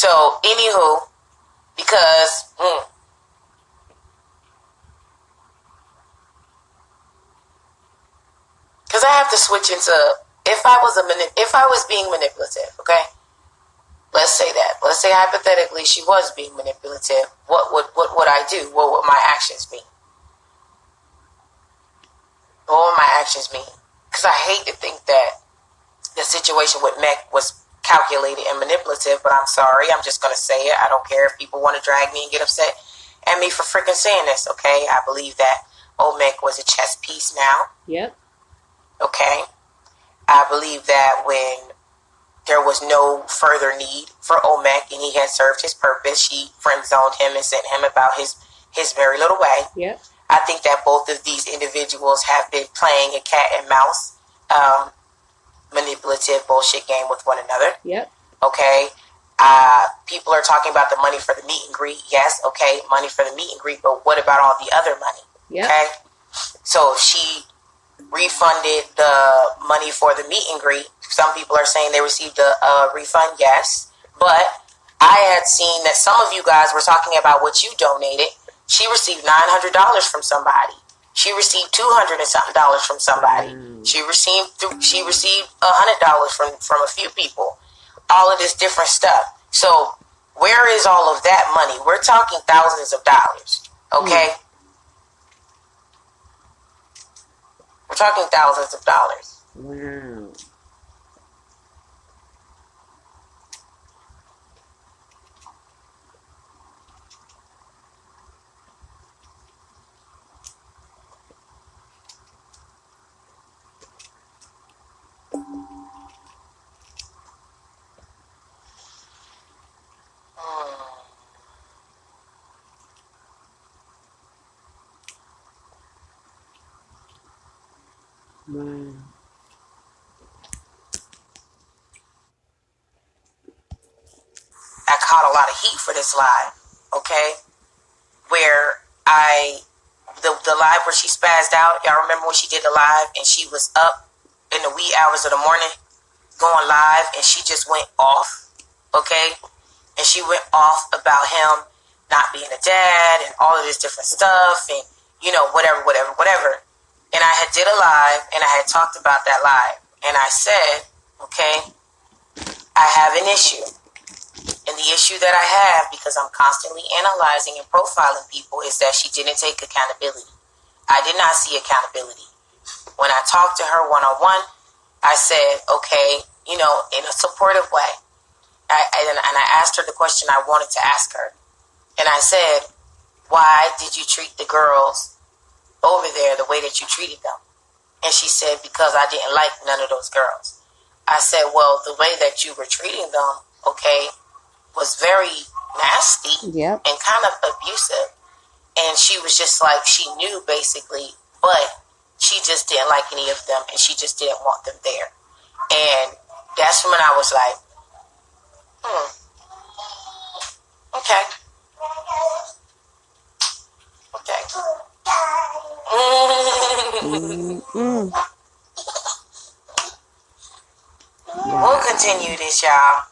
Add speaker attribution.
Speaker 1: So, anywho, because I have to switch into if I was being manipulative, okay? Let's say that. Let's say hypothetically she was being manipulative. What would I do? What would my actions be? What would my actions mean? Because I hate to think that the situation with Mek was calculated and manipulative, but I'm sorry. I'm just going to say it. I don't care if people want to drag me and get upset at me for freaking saying this, okay? I believe that Mek was a chess piece now.
Speaker 2: Yep.
Speaker 1: Okay? I believe that when there was no further need for Mek and he had served his purpose, she friend-zoned him and sent him about his merry little way.
Speaker 2: Yep.
Speaker 1: I think that both of these individuals have been playing a cat and mouse manipulative bullshit game with one another.
Speaker 2: Yep.
Speaker 1: Okay. People are talking about the money for the meet and greet. Yes. Okay. Money for the meet and greet. But what about all the other money?
Speaker 2: Yep. Okay.
Speaker 1: So she refunded the money for the meet and greet. Some people are saying they received a refund. Yes. But I had seen that some of you guys were talking about what you donated. She received $900 from somebody. She received $200 and something from somebody. She received $100 from a few people. All of this different stuff. So where is all of that money? We're talking thousands of dollars. Okay? We're talking thousands of dollars.
Speaker 2: Wow. Wow.
Speaker 1: I caught a lot of heat for this live, okay? Where the live where she spazzed out, y'all remember when she did the live and she was up in the wee hours of the morning going live and she just went off, okay? And she went off about him not being a dad and all of this different stuff and, you know, whatever. And I had did a live and I had talked about that live. And I said, okay, I have an issue. And the issue that I have, because I'm constantly analyzing and profiling people, is that she didn't take accountability. I did not see accountability. When I talked to her one-on-one, I said, okay, you know, in a supportive way. And I asked her the question I wanted to ask her. And I said, why did you treat the girls over there the way that you treated them? And she said, because I didn't like none of those girls. I said, well, the way that you were treating them, okay, was very nasty.
Speaker 2: Yep.
Speaker 1: And kind of abusive. And she was just like, she knew basically, but she just didn't like any of them and she just didn't want them there. And that's when I was like, okay. We'll continue this, y'all.